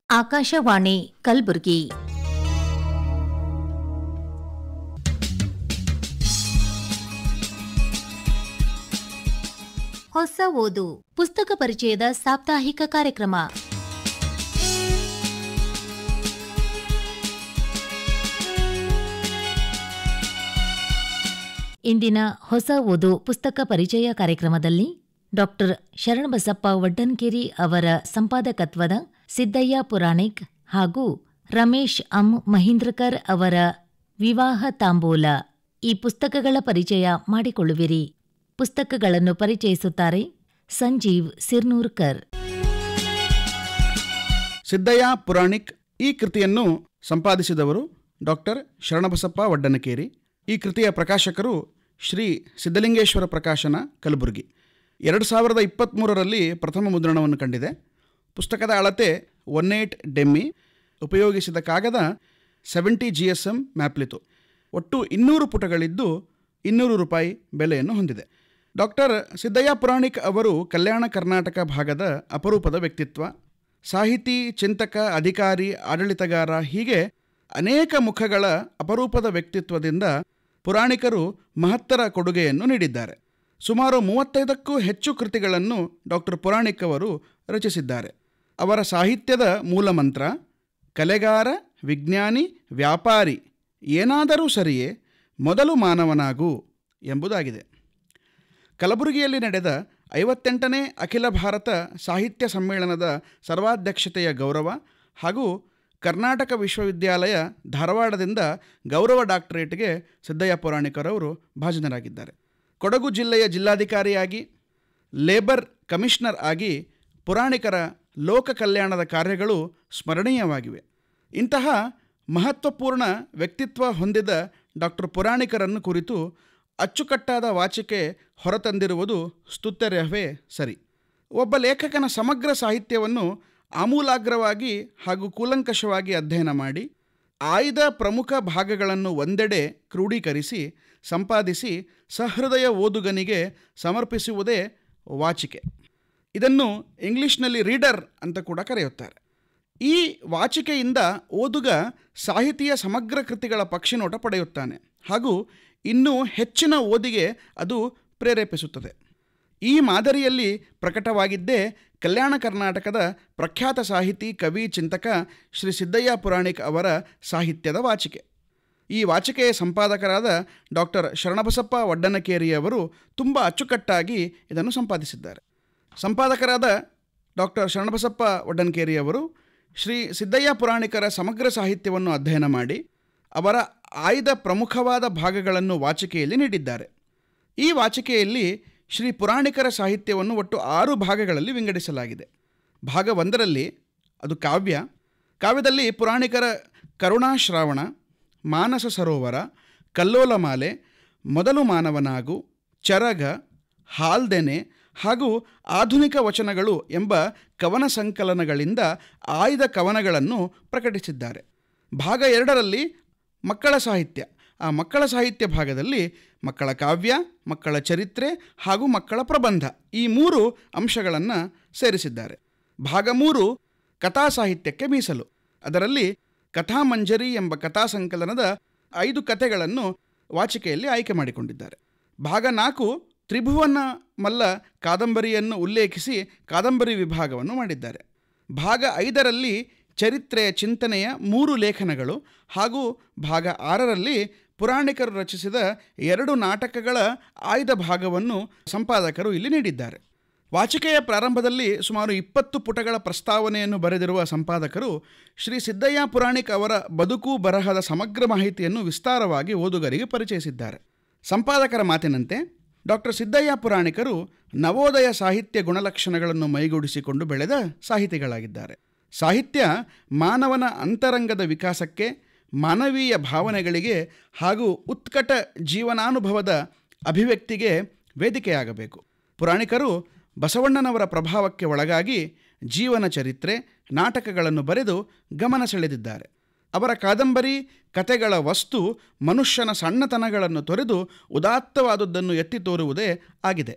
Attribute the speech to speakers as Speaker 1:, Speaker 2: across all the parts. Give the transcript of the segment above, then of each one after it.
Speaker 1: ಆಕಾಶವಾಣಿ ಕಲಬುರಗಿ. ಹೊಸ ಓದು ಪುಸ್ತಕ ಪರಿಚಯದ ಸಾಪ್ತಾಹಿಕ ಕಾರ್ಯಕ್ರಮ. ಇಂದಿನ ಹೊಸ ಓದು ಪುಸ್ತಕ ಪರಿಚಯ ಕಾರ್ಯಕ್ರಮದಲ್ಲಿ ಡಾಕ್ಟರ್ ಶರಣಬಸಪ್ಪ ವಡ್ಡನ್ಕೇರಿ ಅವರ ಸಂಪಾದಕತ್ವದ ಸಿದ್ದಯ್ಯ ಪುರಾಣಿಕ್ ಹಾಗೂ ರಮೇಶ್ ಅಂ ಮಹೀಂದ್ರಕರ್ ಅವರ ವಿವಾಹ ತಾಂಬೂಲ ಈ ಪುಸ್ತಕಗಳ ಪರಿಚಯ ಮಾಡಿಕೊಳ್ಳುವಿರಿ. ಪುಸ್ತಕಗಳನ್ನು ಪರಿಚಯಿಸುತ್ತಾರೆ ಸಂಜೀವ್ ಸಿರ್ನೂರ್ಕರ್.
Speaker 2: ಸಿದ್ದಯ್ಯ ಪುರಾಣಿಕ್ ಈ ಕೃತಿಯನ್ನು ಸಂಪಾದಿಸಿದವರು ಡಾಕ್ಟರ್ ಶರಣಬಸಪ್ಪ ವಡ್ಡನಕೇರಿ. ಈ ಕೃತಿಯ ಪ್ರಕಾಶಕರು ಶ್ರೀ ಸಿದ್ಧಲಿಂಗೇಶ್ವರ ಪ್ರಕಾಶನ ಕಲಬುರಗಿ. 2023ರಲ್ಲಿ ಪ್ರಥಮ ಮುದ್ರಣವನ್ನು ಕಂಡಿದೆ. ಪುಸ್ತಕದ ಅಳತೆ 18 ಡೆಮ್ಮಿ, ಉಪಯೋಗಿಸಿದ ಕಾಗದ 70 GSM ಮ್ಯಾಪ್ಲಿತು. ಒಟ್ಟು 200 ಪುಟಗಳಿದ್ದು ₹200 ಬೆಲೆಯನ್ನು ಹೊಂದಿದೆ. ಡಾಕ್ಟರ್ ಸಿದ್ದಯ್ಯ ಪುರಾಣಿಕ್ ಅವರು ಕಲ್ಯಾಣ ಕರ್ನಾಟಕ ಭಾಗದ ಅಪರೂಪದ ವ್ಯಕ್ತಿತ್ವ. ಸಾಹಿತಿ, ಚಿಂತಕ, ಅಧಿಕಾರಿ, ಆಡಳಿತಗಾರ ಹೀಗೆ ಅನೇಕ ಮುಖಗಳ ಅಪರೂಪದ ವ್ಯಕ್ತಿತ್ವದಿಂದ ಪುರಾಣಿಕರು ಮಹತ್ತರ ಕೊಡುಗೆಯನ್ನು ನೀಡಿದ್ದಾರೆ. ಸುಮಾರು 35ಕ್ಕೂ ಹೆಚ್ಚು ಕೃತಿಗಳನ್ನು ಡಾಕ್ಟರ್ ಪುರಾಣಿಕ್ ಅವರು ರಚಿಸಿದ್ದಾರೆ. ಅವರ ಸಾಹಿತ್ಯದ ಮೂಲಮಂತ್ರ ಕಲೆಗಾರ, ವಿಜ್ಞಾನಿ, ವ್ಯಾಪಾರಿ ಏನಾದರೂ ಸರಿಯೇ, ಮೊದಲು ಮಾನವನಾಗು ಎಂಬುದಾಗಿದೆ. ಕಲಬುರಗಿಯಲ್ಲಿ ನಡೆದ 58ನೇ ಅಖಿಲ ಭಾರತ ಸಾಹಿತ್ಯ ಸಮ್ಮೇಳನದ ಸರ್ವಾಧ್ಯಕ್ಷತೆಯ ಗೌರವ ಹಾಗೂ ಕರ್ನಾಟಕ ವಿಶ್ವವಿದ್ಯಾಲಯ ಧಾರವಾಡದಿಂದ ಗೌರವ ಡಾಕ್ಟರೇಟ್ಗೆ ಸಿದ್ದಯ್ಯ ಪುರಾಣಿಕರವರು ಭಾಜನರಾಗಿದ್ದಾರೆ. ಕೊಡಗು ಜಿಲ್ಲೆಯ ಜಿಲ್ಲಾಧಿಕಾರಿಯಾಗಿ, ಲೇಬರ್ ಕಮಿಷನರ್ ಆಗಿ ಪುರಾಣಿಕರ ಲೋಕ ಕಲ್ಯಾಣದ ಕಾರ್ಯಗಳು ಸ್ಮರಣೀಯವಾಗಿವೆ. ಇಂತಹ ಮಹತ್ವಪೂರ್ಣ ವ್ಯಕ್ತಿತ್ವ ಹೊಂದಿದ ಡಾಕ್ಟರ್ ಪುರಾಣಿಕರನ್ನು ಕುರಿತು ಅಚ್ಚುಕಟ್ಟಾದ ವಾಚಿಕೆ ಹೊರತಂದಿರುವುದು ಸ್ತುತ್ಯರ್ಹವೇ ಸರಿ. ಒಬ್ಬ ಲೇಖಕನ ಸಮಗ್ರ ಸಾಹಿತ್ಯವನ್ನು ಆಮೂಲಾಗ್ರವಾಗಿ ಹಾಗೂ ಕೂಲಂಕಷವಾಗಿ ಅಧ್ಯಯನ ಮಾಡಿ ಆಯ್ದ ಪ್ರಮುಖ ಭಾಗಗಳನ್ನು ಒಂದೆಡೆ ಕ್ರೋಢೀಕರಿಸಿ ಸಂಪಾದಿಸಿ ಸಹೃದಯ ಓದುಗನಿಗೆ ಸಮರ್ಪಿಸುವುದೇ ವಾಚಿಕೆ. ಇದನ್ನು ಇಂಗ್ಲಿಷ್ನಲ್ಲಿ ರೀಡರ್ ಅಂತ ಕೂಡ ಕರೆಯುತ್ತಾರೆ. ಈ ವಾಚಿಕೆಯಿಂದ ಓದುಗ ಸಾಹಿತಿಯ ಸಮಗ್ರ ಕೃತಿಗಳ ಪಕ್ಷಿನೋಟ ಪಡೆಯುತ್ತಾನೆ ಹಾಗೂ ಇನ್ನೂ ಹೆಚ್ಚಿನ ಓದಿಗೆ ಅದು ಪ್ರೇರೇಪಿಸುತ್ತದೆ. ಈ ಮಾದರಿಯಲ್ಲಿ ಪ್ರಕಟವಾಗಿದ್ದೇ ಕಲ್ಯಾಣ ಕರ್ನಾಟಕದ ಪ್ರಖ್ಯಾತ ಸಾಹಿತಿ, ಕವಿ, ಚಿಂತಕ ಶ್ರೀ ಸಿದ್ದಯ್ಯ ಪುರಾಣಿಕ್ ಅವರ ಸಾಹಿತ್ಯದ ವಾಚಿಕೆ. ಈ ವಾಚಿಕೆಯ ಸಂಪಾದಕರಾದ ಡಾಕ್ಟರ್ ಶರಣಬಸಪ್ಪ ವಡ್ಡನಕೇರಿಯವರು ತುಂಬ ಅಚ್ಚುಕಟ್ಟಾಗಿ ಇದನ್ನು ಸಂಪಾದಿಸಿದ್ದಾರೆ. ಸಂಪಾದಕರಾದ ಡಾಕ್ಟರ್ ಶರಣಬಸಪ್ಪ ವಡ್ಡನಕೇರಿಯವರು ಶ್ರೀ ಸಿದ್ದಯ್ಯ ಪುರಾಣಿಕರ ಸಮಗ್ರ ಸಾಹಿತ್ಯವನ್ನು ಅಧ್ಯಯನ ಮಾಡಿ ಅವರ ಆಯ್ದ ಪ್ರಮುಖವಾದ ಭಾಗಗಳನ್ನು ವಾಚಿಕೆಯಲ್ಲಿ ನೀಡಿದ್ದಾರೆ. ಈ ವಾಚಿಕೆಯಲ್ಲಿ ಶ್ರೀ ಪುರಾಣಿಕರ ಸಾಹಿತ್ಯವನ್ನು ಒಟ್ಟು 6 ಭಾಗಗಳಲ್ಲಿ ವಿಂಗಡಿಸಲಾಗಿದೆ. ಭಾಗ 1ರಲ್ಲಿ ಅದು ಕಾವ್ಯ. ಕಾವ್ಯದಲ್ಲಿ ಪುರಾಣಿಕರ ಕರುಣಾಶ್ರಾವಣ, ಮಾನಸ ಸರೋವರ, ಕಲ್ಲೋಲಮಾಲೆ, ಮೊದಲು ಮಾನವನಾಗು, ಚರಗ, ಹಾಲ್ದೆನೆ ಹಾಗೂ ಆಧುನಿಕ ವಚನಗಳು ಎಂಬ ಕವನ ಸಂಕಲನಗಳಿಂದ ಆಯ್ದ ಕವನಗಳನ್ನು ಪ್ರಕಟಿಸಿದ್ದಾರೆ. ಭಾಗ 2ರಲ್ಲಿ ಮಕ್ಕಳ ಸಾಹಿತ್ಯ. ಆ ಮಕ್ಕಳ ಸಾಹಿತ್ಯ ಭಾಗದಲ್ಲಿ ಮಕ್ಕಳ ಕಾವ್ಯ, ಮಕ್ಕಳ ಚರಿತ್ರೆ ಹಾಗೂ ಮಕ್ಕಳ ಪ್ರಬಂಧ ಈ 3 ಅಂಶಗಳನ್ನು ಸೇರಿಸಿದ್ದಾರೆ. ಭಾಗ 3 ಕಥಾ ಸಾಹಿತ್ಯಕ್ಕೆ ಮೀಸಲು. ಅದರಲ್ಲಿ ಕಥಾಮಂಜರಿ ಎಂಬ ಕಥಾ ಸಂಕಲನದ 5 ಕಥೆಗಳನ್ನು ವಾಚಿಕೆಯಲ್ಲಿ ಆಯ್ಕೆ ಮಾಡಿಕೊಂಡಿದ್ದಾರೆ. ಭಾಗ 4 ತ್ರಿಭುವನ ಮಲ್ಲ ಕಾದಂಬರಿಯನ್ನು ಉಲ್ಲೇಖಿಸಿ ಕಾದಂಬರಿ ವಿಭಾಗವನ್ನು ಮಾಡಿದ್ದಾರೆ. ಭಾಗ 5ರಲ್ಲಿ ಚರಿತ್ರೆಯ ಚಿಂತನೆಯ 3 ಲೇಖನಗಳು ಹಾಗೂ ಭಾಗ 6ರಲ್ಲಿ ಪುರಾಣಿಕರು ರಚಿಸಿದ 2 ನಾಟಕಗಳ ಆಯ್ದ ಭಾಗವನ್ನು ಸಂಪಾದಕರು ಇಲ್ಲಿ ನೀಡಿದ್ದಾರೆ. ವಾಚಿಕೆಯ ಪ್ರಾರಂಭದಲ್ಲಿ ಸುಮಾರು 20 ಪುಟಗಳ ಪ್ರಸ್ತಾವನೆಯನ್ನು ಬರೆದಿರುವ ಸಂಪಾದಕರು ಶ್ರೀ ಸಿದ್ದಯ್ಯ ಪುರಾಣಿಕ್ ಅವರ ಬದುಕು ಬರಹದ ಸಮಗ್ರ ಮಾಹಿತಿಯನ್ನು ವಿಸ್ತಾರವಾಗಿ ಓದುಗರಿಗೆ ಪರಿಚಯಿಸಿದ್ದಾರೆ. ಸಂಪಾದಕರ ಮಾತಿನಂತೆ ಡಾಕ್ಟರ್ ಸಿದ್ದಯ್ಯ ಪುರಾಣಿಕರು ನವೋದಯ ಸಾಹಿತ್ಯ ಗುಣಲಕ್ಷಣಗಳನ್ನು ಮೈಗೂಡಿಸಿಕೊಂಡು ಬೆಳೆದ ಸಾಹಿತಿಗಳಾಗಿದ್ದಾರೆ. ಸಾಹಿತ್ಯ ಮಾನವನ ಅಂತರಂಗದ ವಿಕಾಸಕ್ಕೆ, ಮಾನವೀಯ ಭಾವನೆಗಳಿಗೆ ಹಾಗೂ ಉತ್ಕಟ ಜೀವನಾನುಭವದ ಅಭಿವ್ಯಕ್ತಿಗೆ ವೇದಿಕೆಯಾಗಬೇಕು. ಪುರಾಣಿಕರು ಬಸವಣ್ಣನವರ ಪ್ರಭಾವಕ್ಕೆ ಒಳಗಾಗಿ ಜೀವನ ಚರಿತ್ರೆ, ನಾಟಕಗಳನ್ನು ಬರೆದು ಗಮನ ಸೆಳೆದಿದ್ದಾರೆ. ಅವರ ಕಾದಂಬರಿ ಕತೆಗಳ ವಸ್ತು ಮನುಷ್ಯನ ಸಣ್ಣತನಗಳನ್ನು ತೊರೆದು ಉದಾತ್ತವಾದುದನ್ನು ಎತ್ತಿ ತೋರುವುದೇ ಆಗಿದೆ.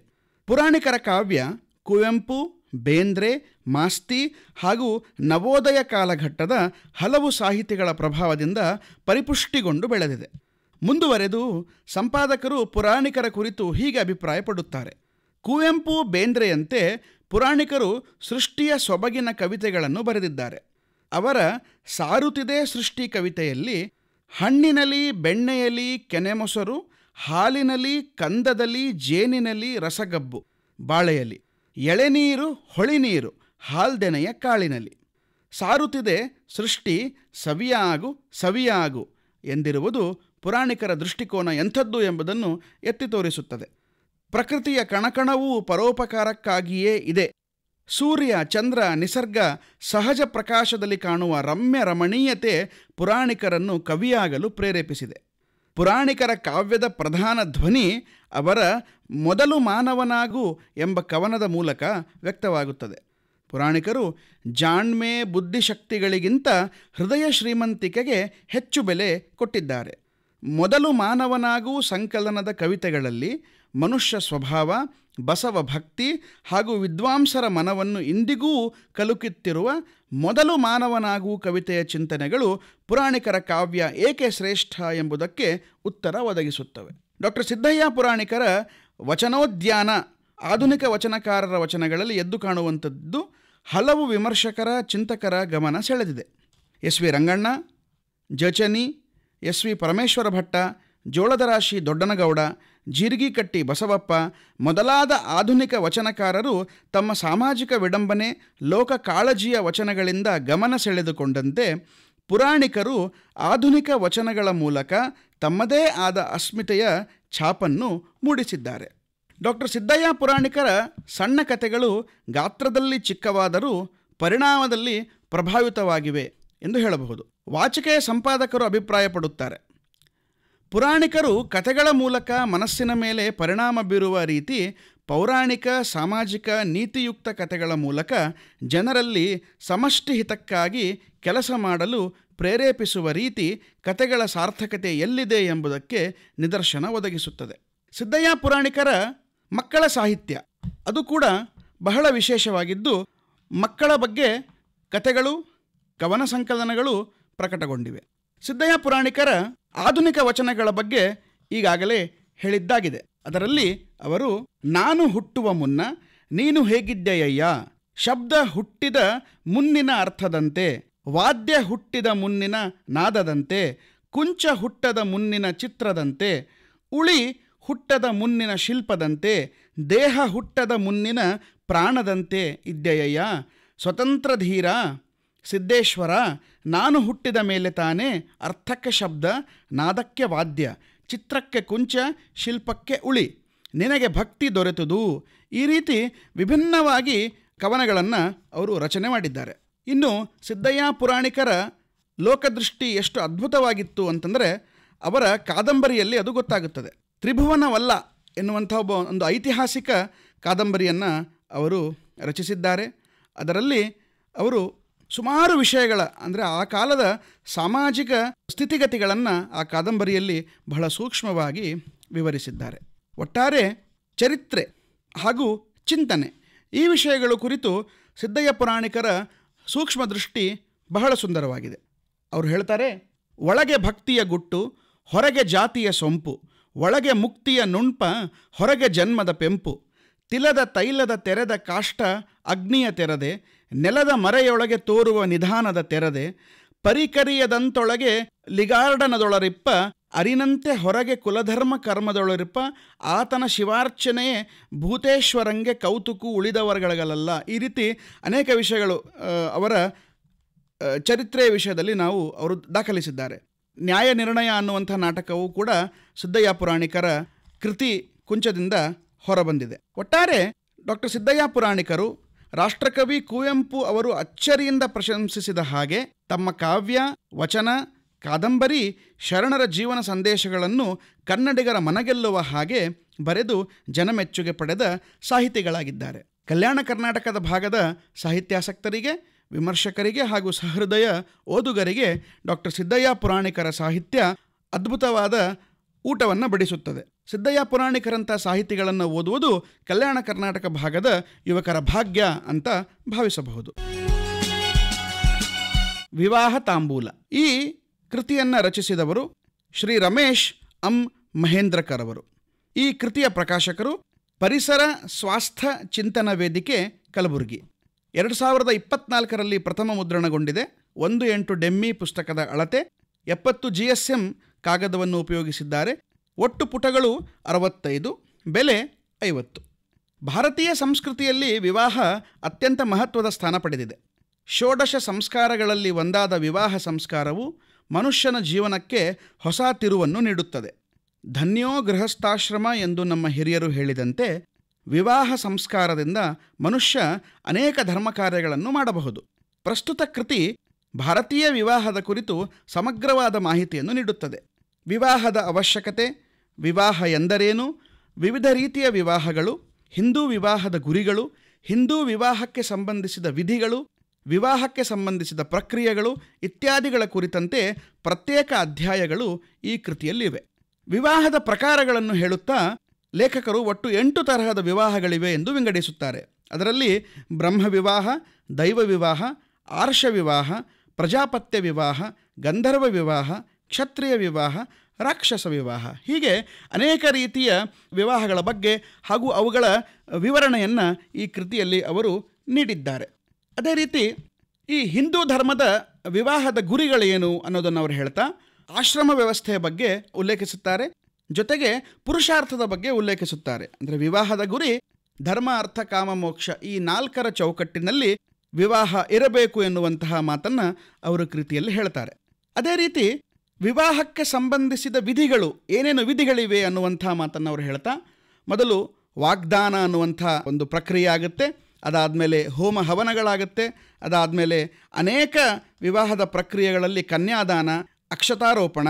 Speaker 2: ಪುರಾಣಿಕರ ಕಾವ್ಯ ಕುವೆಂಪು, ಬೇಂದ್ರೆ, ಮಾಸ್ತಿ ಹಾಗೂ ನವೋದಯ ಕಾಲಘಟ್ಟದ ಹಲವು ಸಾಹಿತಿಗಳ ಪ್ರಭಾವದಿಂದ ಪರಿಪುಷ್ಟಿಗೊಂಡು ಬೆಳೆದಿದೆ. ಮುಂದುವರೆದು ಸಂಪಾದಕರು ಪುರಾಣಿಕರ ಕುರಿತು ಹೀಗೆ ಅಭಿಪ್ರಾಯಪಡುತ್ತಾರೆ. ಕುವೆಂಪು, ಬೇಂದ್ರೆಯಂತೆ ಪುರಾಣಿಕರು ಸೃಷ್ಟಿಯ ಸೊಬಗಿನ ಕವಿತೆಗಳನ್ನು ಬರೆದಿದ್ದಾರೆ. ಅವರ ಸಾರುತ್ತಿದೆ ಸೃಷ್ಟಿ ಕವಿತೆಯಲ್ಲಿ ಹಣ್ಣಿನಲ್ಲಿ ಬೆಣ್ಣೆಯಲ್ಲಿ ಕೆನೆಮೊಸರು, ಹಾಲಿನಲ್ಲಿ ಕಂದದಲ್ಲಿ ಜೇನಿನಲ್ಲಿ ರಸಗಬ್ಬು, ಬಾಳೆಯಲ್ಲಿ ಎಳೆನೀರು ಹೊಳಿನೀರು ಹಾಲ್ದೆನೆಯ ಕಾಳಿನಲ್ಲಿ. ಸಾರುತ್ತಿದೆ ಸೃಷ್ಟಿ ಸವಿಯಾಗು ಸವಿಯಾಗು ಎಂದಿರುವುದು ಪುರಾಣಿಕರ ದೃಷ್ಟಿಕೋನ ಎಂಥದ್ದು ಎಂಬುದನ್ನು ಎತ್ತಿ ತೋರಿಸುತ್ತದೆ. ಪ್ರಕೃತಿಯ ಕಣಕಣವೂ ಪರೋಪಕಾರಕ್ಕಾಗಿಯೇ ಇದೆ. ಸೂರ್ಯ, ಚಂದ್ರ, ನಿಸರ್ಗ ಸಹಜ ಪ್ರಕಾಶದಲ್ಲಿ ಕಾಣುವ ರಮ್ಯ ರಮಣೀಯತೆ ಪುರಾಣಿಕರನ್ನು ಕವಿಯಾಗಲು ಪ್ರೇರೇಪಿಸಿದೆ. ಪುರಾಣಿಕರ ಕಾವ್ಯದ ಪ್ರಧಾನ ಧ್ವನಿ ಅವರ ಮೊದಲು ಮಾನವನಾಗು ಎಂಬ ಕವನದ ಮೂಲಕ ವ್ಯಕ್ತವಾಗುತ್ತದೆ. ಪುರಾಣಿಕರು ಜಾಣ್ಮೆ, ಬುದ್ಧಿಶಕ್ತಿಗಳಿಗಿಂತ ಹೃದಯ ಶ್ರೀಮಂತಿಕೆಗೆ ಹೆಚ್ಚು ಬೆಲೆ ಕೊಟ್ಟಿದ್ದಾರೆ. ಮೊದಲು ಮಾನವನಾಗು ಸಂಕಲನದ ಕವಿತೆಗಳಲ್ಲಿ ಮನುಷ್ಯ ಸ್ವಭಾವ, ಬಸವ ಭಕ್ತಿ ಹಾಗೂ ವಿದ್ವಾಂಸರ ಮನವನ್ನು ಇಂದಿಗೂ ಕಲುಕುತ್ತಿರುವ ಮೊದಲು ಮಾನವನಾಗು ಕವಿತೆಯ ಚಿಂತನೆಗಳು ಪುರಾಣಿಕರ ಕಾವ್ಯ ಏಕೆ ಶ್ರೇಷ್ಠ ಎಂಬುದಕ್ಕೆ ಉತ್ತರ ಒದಗಿಸುತ್ತವೆ. ಡಾಕ್ಟರ್ ಸಿದ್ದಯ್ಯ ಪುರಾಣಿಕರ ವಚನೋದ್ಯಾನ ಆಧುನಿಕ ವಚನಕಾರರ ವಚನಗಳಲ್ಲಿ ಎದ್ದು ಕಾಣುವಂಥದ್ದು ಹಲವು ವಿಮರ್ಶಕರ, ಚಿಂತಕರ ಗಮನ ಸೆಳೆದಿದೆ. S V Ranganna, Jachani, S V Parameshwara Bhatta, Joladarashi Doddanagouda, Jeerigikatti Basavappa ಮೊದಲಾದ ಆಧುನಿಕ ವಚನಕಾರರು ತಮ್ಮ ಸಾಮಾಜಿಕ ವಿಡಂಬನೆ, ಲೋಕ ಕಾಳಜಿಯ ವಚನಗಳಿಂದ ಗಮನ ಸೆಳೆದುಕೊಂಡಂತೆ ಪುರಾಣಿಕರು ಆಧುನಿಕ ವಚನಗಳ ಮೂಲಕ ತಮ್ಮದೇ ಆದ ಅಸ್ಮಿತೆಯ ಛಾಪನ್ನು ಮೂಡಿಸಿದ್ದಾರೆ. ಡಾಕ್ಟರ್ ಸಿದ್ದಯ್ಯ ಪುರಾಣಿಕರ ಸಣ್ಣ ಕಥೆಗಳು ಗಾತ್ರದಲ್ಲಿ ಚಿಕ್ಕವಾದರೂ ಪರಿಣಾಮದಲ್ಲಿ ಪ್ರಭಾವಿತವಾಗಿವೆ ಎಂದು ಹೇಳಬಹುದು. ವಾಚಿಕೆಯ ಸಂಪಾದಕರು ಅಭಿಪ್ರಾಯಪಡುತ್ತಾರೆ, ಪುರಾಣಿಕರು ಕಥೆಗಳ ಮೂಲಕ ಮನಸ್ಸಿನ ಮೇಲೆ ಪರಿಣಾಮ ಬೀರುವ ರೀತಿ ಪೌರಾಣಿಕ, ಸಾಮಾಜಿಕ, ನೀತಿಯುಕ್ತ ಕಥೆಗಳ ಮೂಲಕ ಜನರಲ್ಲಿ ಸಮಷ್ಟಿ ಹಿತಕ್ಕಾಗಿ ಕೆಲಸ ಮಾಡಲು ಪ್ರೇರೇಪಿಸುವ ರೀತಿ ಕಥೆಗಳ ಸಾರ್ಥಕತೆ ಎಲ್ಲಿದೆ ಎಂಬುದಕ್ಕೆ ನಿದರ್ಶನ ಒದಗಿಸುತ್ತದೆ. ಸಿದ್ದಯ್ಯ ಪುರಾಣಿಕರ ಮಕ್ಕಳ ಸಾಹಿತ್ಯ ಅದು ಕೂಡ ಬಹಳ ವಿಶೇಷವಾಗಿದ್ದು, ಮಕ್ಕಳ ಬಗ್ಗೆ ಕಥೆಗಳು, ಕವನ ಸಂಕಲನಗಳು ಪ್ರಕಟಗೊಂಡಿವೆ. ಸಿದ್ದಯ್ಯ ಪುರಾಣಿಕರ ಆಧುನಿಕ ವಚನಗಳ ಬಗ್ಗೆ ಈಗಾಗಲೇ ಹೇಳಿದ್ದಾಗಿದೆ. ಅದರಲ್ಲಿ ಅವರು ನಾನು ಹುಟ್ಟುವ ಮುನ್ನ ನೀನು ಹೇಗಿದ್ದೆಯಯ್ಯ, ಶಬ್ದ ಹುಟ್ಟಿದ ಮುನ್ನಿನ ಅರ್ಥದಂತೆ, ವಾದ್ಯ ಹುಟ್ಟಿದ ಮುನ್ನಿನ ನಾದದಂತೆ, ಕುಂಚ ಹುಟ್ಟದ ಮುನ್ನಿನ ಚಿತ್ರದಂತೆ, ಉಳಿ ಹುಟ್ಟದ ಮುನ್ನಿನ ಶಿಲ್ಪದಂತೆ, ದೇಹ ಹುಟ್ಟದ ಮುನ್ನಿನ ಪ್ರಾಣದಂತೆ ಇದ್ದೆಯಯ್ಯ, ಸ್ವತಂತ್ರ ಧೀರ ಸಿದ್ದೇಶ್ವರ, ನಾನು ಹುಟ್ಟಿದ ಮೇಲೆ ತಾನೇ ಅರ್ಥಕ್ಕೆ ಶಬ್ದ, ನಾದಕ್ಕೆ ವಾದ್ಯ, ಚಿತ್ರಕ್ಕೆ ಕುಂಚ, ಶಿಲ್ಪಕ್ಕೆ ಉಳಿ, ನಿನಗೆ ಭಕ್ತಿ ದೊರೆತುದು. ಈ ರೀತಿ ವಿಭಿನ್ನವಾಗಿ ಕವನಗಳನ್ನು ಅವರು ರಚನೆ ಮಾಡಿದ್ದಾರೆ. ಇನ್ನು ಸಿದ್ದಯ್ಯ ಪುರಾಣಿಕರ ಲೋಕದೃಷ್ಟಿ ಎಷ್ಟು ಅದ್ಭುತವಾಗಿತ್ತು ಅಂತಂದರೆ ಅವರ ಕಾದಂಬರಿಯಲ್ಲಿ ಅದು ಗೊತ್ತಾಗುತ್ತದೆ. ತ್ರಿಭುವನವಲ್ಲ ಎನ್ನುವಂಥ ಒಂದು ಐತಿಹಾಸಿಕ ಕಾದಂಬರಿಯನ್ನು ಅವರು ರಚಿಸಿದ್ದಾರೆ. ಅದರಲ್ಲಿ ಅವರು ಸುಮಾರು ವಿಷಯಗಳ ಅಂದರೆ ಆ ಕಾಲದ ಸಾಮಾಜಿಕ ಸ್ಥಿತಿಗತಿಗಳನ್ನು ಆ ಕಾದಂಬರಿಯಲ್ಲಿ ಬಹಳ ಸೂಕ್ಷ್ಮವಾಗಿ ವಿವರಿಸಿದ್ದಾರೆ. ಒಟ್ಟಾರೆ ಚರಿತ್ರೆ ಹಾಗೂ ಚಿಂತನೆ ಈ ವಿಷಯಗಳ ಕುರಿತು ಸಿದ್ದಯ್ಯ ಪುರಾಣಿಕರ ಸೂಕ್ಷ್ಮ ದೃಷ್ಟಿ ಬಹಳ ಸುಂದರವಾಗಿದೆ. ಅವರು ಹೇಳ್ತಾರೆ, ಒಳಗೆ ಭಕ್ತಿಯ ಗುಟ್ಟು, ಹೊರಗೆ ಜಾತಿಯ ಸೊಂಪು, ಒಳಗೆ ಮುಕ್ತಿಯ ನುಣ್ಪ, ಹೊರಗೆ ಜನ್ಮದ ಪೆಂಪು, ತಿಲದ ತೈಲದ ತೆರೆದ ಕಾಷ್ಟ ಅಗ್ನಿಯ ತೆರದೆ, ನೆಲದ ಮರೆಯೊಳಗೆ ತೋರುವ ನಿಧಾನದ ತೆರದೆ, ಪರಿಕರಿಯದಂತೊಳಗೆ ಲಿಗಾರ್ಡನದೊಳರಿಪ್ಪ, ಅರಿನಂತೆ ಹೊರಗೆ ಕುಲಧರ್ಮ ಕರ್ಮದೊಳರಿಪ್ಪ, ಆತನ ಶಿವಾರ್ಚನೆಯೇ ಭೂತೇಶ್ವರಂಗೆ ಕೌತುಕು ಉಳಿದವರ್ಗಳಲ್ಲ. ಈ ರೀತಿ ಅನೇಕ ವಿಷಯಗಳು ಅವರ ಚರಿತ್ರೆಯ ವಿಷಯದಲ್ಲಿ ಅವರು ದಾಖಲಿಸಿದ್ದಾರೆ. ನ್ಯಾಯ ನಿರ್ಣಯ ಅನ್ನುವಂಥ ನಾಟಕವು ಕೂಡ ಸಿದ್ದಯ್ಯ ಪುರಾಣಿಕರ ಕೃತಿ ಕುಂಚದಿಂದ ಹೊರಬಂದಿದೆ. ಒಟ್ಟಾರೆ ಡಾಕ್ಟರ್ ಸಿದ್ದಯ್ಯ ಪುರಾಣಿಕರು ರಾಷ್ಟ್ರಕವಿ ಕುವೆಂಪು ಅವರು ಅಚ್ಚರಿಯಿಂದ ಪ್ರಶಂಸಿಸಿದ ಹಾಗೆ ತಮ್ಮ ಕಾವ್ಯ, ವಚನ, ಕಾದಂಬರಿ ಶರಣರ ಜೀವನ ಸಂದೇಶಗಳನ್ನು ಕನ್ನಡಿಗರ ಮನಗೆಲ್ಲುವ ಹಾಗೆ ಬರೆದು ಜನಮೆಚ್ಚುಗೆ ಪಡೆದ ಸಾಹಿತಿಗಳಾಗಿದ್ದಾರೆ. ಕಲ್ಯಾಣ ಕರ್ನಾಟಕದ ಭಾಗದ ಸಾಹಿತ್ಯಾಸಕ್ತರಿಗೆ, ವಿಮರ್ಶಕರಿಗೆ ಹಾಗೂ ಸಹೃದಯ ಓದುಗರಿಗೆ ಡಾಕ್ಟರ್ ಸಿದ್ದಯ್ಯ ಪುರಾಣಿಕರ ಸಾಹಿತ್ಯ ಅದ್ಭುತವಾದ ಊಟವನ್ನು ಬಡಿಸುತ್ತದೆ. ಸಿದ್ದಯ್ಯ ಪುರಾಣಿಕರಂಥ ಸಾಹಿತಿಗಳನ್ನು ಓದುವುದು ಕಲ್ಯಾಣ ಕರ್ನಾಟಕ ಭಾಗದ ಯುವಕರ ಭಾಗ್ಯ ಅಂತ ಭಾವಿಸಬಹುದು. ವಿವಾಹ ತಾಂಬೂಲ ಈ ಕೃತಿಯನ್ನು ರಚಿಸಿದವರು ಶ್ರೀ ರಮೇಶ್ ಎಂ ಮಹೇಂದ್ರಕರ್ ಅವರು. ಈ ಕೃತಿಯ ಪ್ರಕಾಶಕರು ಪರಿಸರ ಸ್ವಾಸ್ಥ್ಯ ಚಿಂತನ ವೇದಿಕೆ ಕಲಬುರಗಿ. 2024ರಲ್ಲಿ ಪ್ರಥಮ ಮುದ್ರಣಗೊಂಡಿದೆ. 1/8 ಡೆಮ್ಮಿ ಪುಸ್ತಕದ ಅಳತೆ, 70 GSM ಕಾಗದವನ್ನು ಉಪಯೋಗಿಸಿದ್ದಾರೆ. ಒಟ್ಟು ಪುಟಗಳು 65, ಬೆಲೆ 50. ಭಾರತೀಯ ಸಂಸ್ಕೃತಿಯಲ್ಲಿ ವಿವಾಹ ಅತ್ಯಂತ ಮಹತ್ವದ ಸ್ಥಾನ ಪಡೆದಿದೆ. ಷೋಡಶ ಸಂಸ್ಕಾರಗಳಲ್ಲಿ ಒಂದಾದ ವಿವಾಹ ಸಂಸ್ಕಾರವು ಮನುಷ್ಯನ ಜೀವನಕ್ಕೆ ಹೊಸ ತಿರುವನ್ನು ನೀಡುತ್ತದೆ. ಧನ್ಯೋ ಗೃಹಸ್ಥಾಶ್ರಮ ಎಂದು ನಮ್ಮ ಹಿರಿಯರು ಹೇಳಿದಂತೆ ವಿವಾಹ ಸಂಸ್ಕಾರದಿಂದ ಮನುಷ್ಯ ಅನೇಕ ಧರ್ಮ ಕಾರ್ಯಗಳನ್ನು ಮಾಡಬಹುದು. ಪ್ರಸ್ತುತ ಕೃತಿ ಭಾರತೀಯ ವಿವಾಹದ ಕುರಿತು ಸಮಗ್ರವಾದ ಮಾಹಿತಿಯನ್ನು ನೀಡುತ್ತದೆ. ವಿವಾಹದ ಅವಶ್ಯಕತೆ, ವಿವಾಹ ಎಂದರೇನು, ವಿವಿಧ ರೀತಿಯ ವಿವಾಹಗಳು, ಹಿಂದೂ ವಿವಾಹದ ಗುರಿಗಳು, ಹಿಂದೂ ವಿವಾಹಕ್ಕೆ ಸಂಬಂಧಿಸಿದ ವಿಧಿಗಳು, ವಿವಾಹಕ್ಕೆ ಸಂಬಂಧಿಸಿದ ಪ್ರಕ್ರಿಯೆಗಳು ಇತ್ಯಾದಿಗಳ ಕುರಿತಂತೆ ಪ್ರತ್ಯೇಕ ಅಧ್ಯಾಯಗಳು ಈ ಕೃತಿಯಲ್ಲಿವೆ. ವಿವಾಹದ ಪ್ರಕಾರಗಳನ್ನು ಹೇಳುತ್ತಾ ಲೇಖಕರು ಒಟ್ಟು 8 ತರಹದ ವಿವಾಹಗಳಿವೆ ಎಂದು ವಿಂಗಡಿಸುತ್ತಾರೆ. ಅದರಲ್ಲಿ ಬ್ರಹ್ಮ ವಿವಾಹ, ದೈವ ವಿವಾಹ, ಆರ್ಷ ವಿವಾಹ, ಪ್ರಜಾಪತ್ಯ ವಿವಾಹ, ಗಂಧರ್ವ ವಿವಾಹ, ಕ್ಷತ್ರಿಯ ವಿವಾಹ, ರಾಕ್ಷಸ ವಿವಾಹ, ಹೀಗೆ ಅನೇಕ ರೀತಿಯ ವಿವಾಹಗಳ ಬಗ್ಗೆ ಹಾಗೂ ಅವುಗಳ ವಿವರಣೆಯನ್ನು ಈ ಕೃತಿಯಲ್ಲಿ ಅವರು ನೀಡಿದ್ದಾರೆ. ಅದೇ ರೀತಿ ಈ ಹಿಂದೂ ಧರ್ಮದ ವಿವಾಹದ ಗುರಿಗಳೇನು ಅನ್ನೋದನ್ನು ಅವರು ಹೇಳ್ತಾ ಆಶ್ರಮ ವ್ಯವಸ್ಥೆಯ ಬಗ್ಗೆ ಉಲ್ಲೇಖಿಸುತ್ತಾರೆ. ಜೊತೆಗೆ ಪುರುಷಾರ್ಥದ ಬಗ್ಗೆ ಉಲ್ಲೇಖಿಸುತ್ತಾರೆ. ಅಂದರೆ ವಿವಾಹದ ಗುರಿ ಧರ್ಮ, ಅರ್ಥ, ಕಾಮ, ಮೋಕ್ಷ ಈ 4ರ ಚೌಕಟ್ಟಿನಲ್ಲಿ ವಿವಾಹ ಇರಬೇಕು ಎನ್ನುವಂತಹ ಮಾತನ್ನು ಅವರು ಕೃತಿಯಲ್ಲಿ ಹೇಳ್ತಾರೆ. ಅದೇ ರೀತಿ ವಿವಾಹಕ್ಕೆ ಸಂಬಂಧಿಸಿದ ವಿಧಿಗಳು ಏನೇನು ವಿಧಿಗಳಿವೆ ಅನ್ನುವಂಥ ಮಾತನ್ನು ಅವರು ಹೇಳ್ತಾ ಮೊದಲು ವಾಗ್ದಾನ ಅನ್ನುವಂಥ ಒಂದು ಪ್ರಕ್ರಿಯೆ ಆಗುತ್ತೆ. ಅದಾದಮೇಲೆ ಹೋಮ ಹವನಗಳಾಗುತ್ತೆ. ಅದಾದಮೇಲೆ ಅನೇಕ ವಿವಾಹದ ಪ್ರಕ್ರಿಯೆಗಳಲ್ಲಿ ಕನ್ಯಾದಾನ, ಅಕ್ಷತಾರೋಪಣ,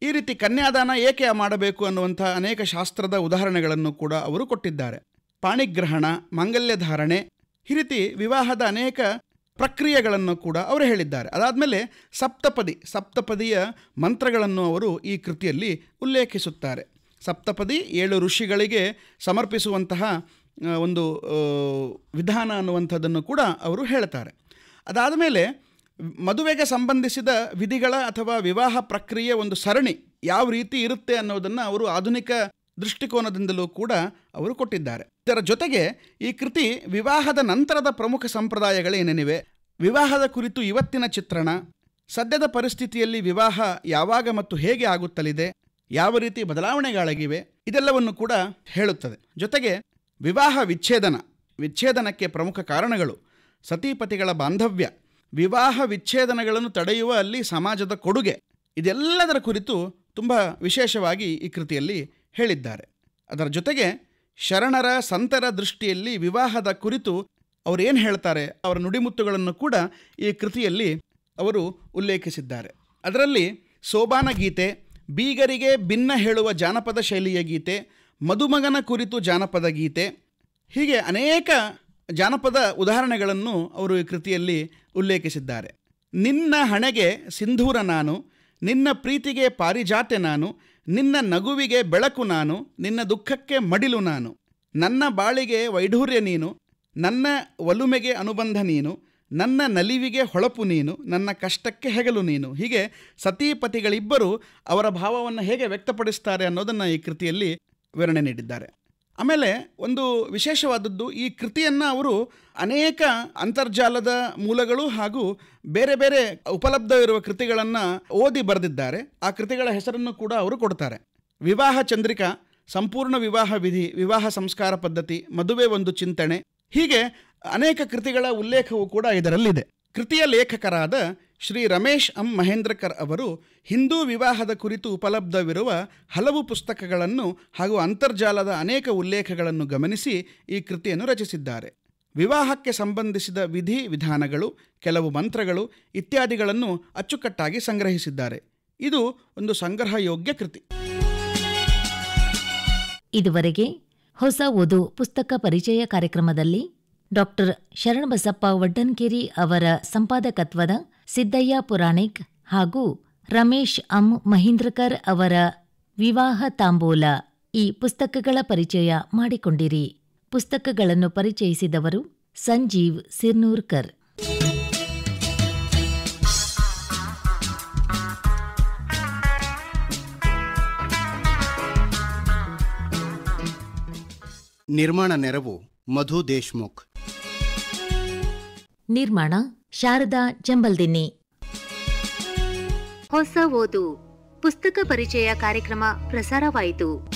Speaker 2: ಈ ರೀತಿ ಕನ್ಯಾದಾನ ಏಕೆ ಮಾಡಬೇಕು ಅನ್ನುವಂಥ ಅನೇಕ ಶಾಸ್ತ್ರದ ಉದಾಹರಣೆಗಳನ್ನು ಕೂಡ ಅವರು ಕೊಟ್ಟಿದ್ದಾರೆ. ಪಾಣಿಗ್ರಹಣ, ಮಾಂಗಲ್ಯ ಧಾರಣೆ, ಈ ರೀತಿ ವಿವಾಹದ ಅನೇಕ ಪ್ರಕ್ರಿಯೆಗಳನ್ನು ಕೂಡ ಅವರು ಹೇಳಿದ್ದಾರೆ. ಅದಾದಮೇಲೆ ಸಪ್ತಪದಿಯ ಮಂತ್ರಗಳನ್ನು ಅವರು ಈ ಕೃತಿಯಲ್ಲಿ ಉಲ್ಲೇಖಿಸುತ್ತಾರೆ. ಸಪ್ತಪದಿ 7 ಋಷಿಗಳಿಗೆ ಸಮರ್ಪಿಸುವಂತಹ ಒಂದು ವಿಧಾನ ಅನ್ನುವಂಥದ್ದನ್ನು ಕೂಡ ಅವರು ಹೇಳ್ತಾರೆ. ಅದಾದ ಮೇಲೆ ಮದುವೆಗೆ ಸಂಬಂಧಿಸಿದ ವಿಧಿಗಳ ಅಥವಾ ವಿವಾಹ ಪ್ರಕ್ರಿಯೆ ಒಂದು ಸರಣಿ ಯಾವ ರೀತಿ ಇರುತ್ತೆ ಅನ್ನೋದನ್ನು ಅವರು ಆಧುನಿಕ ದೃಷ್ಟಿಕೋನದಿಂದಲೂ ಕೂಡ ಅವರು ಕೊಟ್ಟಿದ್ದಾರೆ. ಇದರ ಜೊತೆಗೆ ಈ ಕೃತಿ ವಿವಾಹದ ನಂತರದ ಪ್ರಮುಖ ಸಂಪ್ರದಾಯಗಳೇನೇನಿವೆ, ವಿವಾಹದ ಕುರಿತು ಇವತ್ತಿನ ಚಿತ್ರಣ, ಸದ್ಯದ ಪರಿಸ್ಥಿತಿಯಲ್ಲಿ ವಿವಾಹ ಯಾವಾಗ ಮತ್ತು ಹೇಗೆ ಆಗುತ್ತಲಿದೆ, ಯಾವ ರೀತಿ ಬದಲಾವಣೆಗಳಾಗಿವೆ, ಇದೆಲ್ಲವನ್ನು ಕೂಡ ಹೇಳುತ್ತದೆ. ಜೊತೆಗೆ ವಿವಾಹ ವಿಚ್ಛೇದನಕ್ಕೆ ಪ್ರಮುಖ ಕಾರಣಗಳು, ಸತಿಪತಿಗಳ ಬಾಂಧವ್ಯ, ವಿವಾಹ ವಿಚ್ಛೇದನಗಳನ್ನು ತಡೆಯುವ ಅಲ್ಲಿ ಸಮಾಜದ ಕೊಡುಗೆ, ಇದೆಲ್ಲದರ ಕುರಿತು ತುಂಬ ವಿಶೇಷವಾಗಿ ಈ ಕೃತಿಯಲ್ಲಿ ಹೇಳಿದ್ದಾರೆ. ಅದರ ಜೊತೆಗೆ ಶರಣರ ಸಂತರ ದೃಷ್ಟಿಯಲ್ಲಿ ವಿವಾಹದ ಕುರಿತು ಅವರು ಏನು ಹೇಳ್ತಾರೆ ಅವರ ನುಡಿಮುತ್ತುಗಳನ್ನು ಕೂಡ ಈ ಕೃತಿಯಲ್ಲಿ ಅವರು ಉಲ್ಲೇಖಿಸಿದ್ದಾರೆ. ಅದರಲ್ಲಿ ಸೋಬಾನ ಗೀತೆ, ಬೀಗರಿಗೆ ಭಿನ್ನ ಹೇಳುವ ಜಾನಪದ ಶೈಲಿಯ ಗೀತೆ, ಮದುಮಗನ ಕುರಿತು ಜಾನಪದ ಗೀತೆ, ಹೀಗೆ ಅನೇಕ ಜಾನಪದ ಉದಾಹರಣೆಗಳನ್ನು ಅವರು ಈ ಕೃತಿಯಲ್ಲಿ ಉಲ್ಲೇಖಿಸಿದ್ದಾರೆ. ನಿನ್ನ ಹಣೆಗೆ ಸಿಂಧೂರ ನಾನು, ನಿನ್ನ ಪ್ರೀತಿಗೆ ಪಾರಿಜಾತೆ ನಾನು, ನಿನ್ನ ನಗುವಿಗೆ ಬೆಳಕು ನಾನು, ನಿನ್ನ ದುಃಖಕ್ಕೆ ಮಡಿಲು ನಾನು, ನನ್ನ ಬಾಳಿಗೆ ವೈಢೂರ್ಯ ನೀನು, ನನ್ನ ಒಲುಮೆಗೆ ಅನುಬಂಧ ನೀನು, ನನ್ನ ನಲಿವಿಗೆ ಹೊಳಪು ನೀನು, ನನ್ನ ಕಷ್ಟಕ್ಕೆ ಹೆಗಲು ನೀನು. ಹೀಗೆ ಸತೀಪತಿಗಳಿಬ್ಬರು ಅವರ ಭಾವವನ್ನು ಹೇಗೆ ವ್ಯಕ್ತಪಡಿಸ್ತಾರೆ ಅನ್ನೋದನ್ನು ಈ ಕೃತಿಯಲ್ಲಿ ವಿವರಣೆ ನೀಡಿದ್ದಾರೆ. ಆಮೇಲೆ ಒಂದು ವಿಶೇಷವಾದದ್ದು, ಈ ಕೃತಿಯನ್ನು ಅವರು ಅನೇಕ ಅಂತರ್ಜಾಲದ ಮೂಲಗಳು ಹಾಗೂ ಬೇರೆ ಬೇರೆ ಉಪಲಬ್ಧವಿರುವ ಕೃತಿಗಳನ್ನು ಓದಿ ಬರೆದಿದ್ದಾರೆ. ಆ ಕೃತಿಗಳ ಹೆಸರನ್ನು ಕೂಡ ಅವರು ಕೊಡ್ತಾರೆ. ವಿವಾಹ ಚಂದ್ರಿಕಾ, ಸಂಪೂರ್ಣ ವಿವಾಹ ವಿಧಿ, ವಿವಾಹ ಸಂಸ್ಕಾರ ಪದ್ಧತಿ, ಮದುವೆ ಒಂದು ಚಿಂತನೆ, ಹೀಗೆ ಅನೇಕ ಕೃತಿಗಳ ಉಲ್ಲೇಖವೂ ಕೂಡ ಇದರಲ್ಲಿದೆ. ಕೃತಿಯ ಲೇಖಕರಾದ ಶ್ರೀ ರಮೇಶ್ ಎಂ ಮಹೇಂದ್ರಕರ್ ಅವರು ಹಿಂದೂ ವಿವಾಹದ ಕುರಿತು ಉಪಲಬ್ಧವಿರುವ ಹಲವು ಪುಸ್ತಕಗಳನ್ನು ಹಾಗೂ ಅಂತರ್ಜಾಲದ ಅನೇಕ ಉಲ್ಲೇಖಗಳನ್ನು ಗಮನಿಸಿ ಈ ಕೃತಿಯನ್ನು ರಚಿಸಿದ್ದಾರೆ. ವಿವಾಹಕ್ಕೆ ಸಂಬಂಧಿಸಿದ ವಿಧಿ ವಿಧಾನಗಳು, ಕೆಲವು ಮಂತ್ರಗಳು ಇತ್ಯಾದಿಗಳನ್ನು ಅಚ್ಚುಕಟ್ಟಾಗಿ ಸಂಗ್ರಹಿಸಿದ್ದಾರೆ. ಇದು ಒಂದು ಸಂಗ್ರಹಯೋಗ್ಯ ಕೃತಿ.
Speaker 1: ಇದುವರೆಗೆ ಹೊಸ ಓದು ಪುಸ್ತಕ ಪರಿಚಯ ಕಾರ್ಯಕ್ರಮದಲ್ಲಿ ಡಾಕ್ಟರ್ ಶರಣಬಸಪ್ಪ ವಡ್ಡನ್ಕೇರಿ ಅವರ ಸಂಪಾದಕತ್ವದ ಸಿದ್ದಯ್ಯ ಪುರಾಣಿಕ್ ಹಾಗೂ ರಮೇಶ್ ಎಂ ಮಹೀಂದ್ರಕರ್ ಅವರ ವಿವಾಹ ತಾಂಬೂಲ ಈ ಪುಸ್ತಕಗಳ ಪರಿಚಯ ಮಾಡಿಕೊಂಡಿರಿ. ಪುಸ್ತಕಗಳನ್ನು ಪರಿಚಯಿಸಿದವರು ಸಂಜೀವ್ ಸಿರ್ನೂರ್ಕರ್.
Speaker 3: ನಿರ್ಮಾಣ ನೆರವು ಮಧು ದೇಶ್ಮುಖ್.
Speaker 1: ನಿರ್ಮಾಣ ಶಾರದಾ ಜಂಬಲ್ದಿನ್ನಿ. ಹೊಸ ಓದು ಪುಸ್ತಕ ಪರಿಚಯ ಕಾರ್ಯಕ್ರಮ ಪ್ರಸಾರವಾಯಿತು.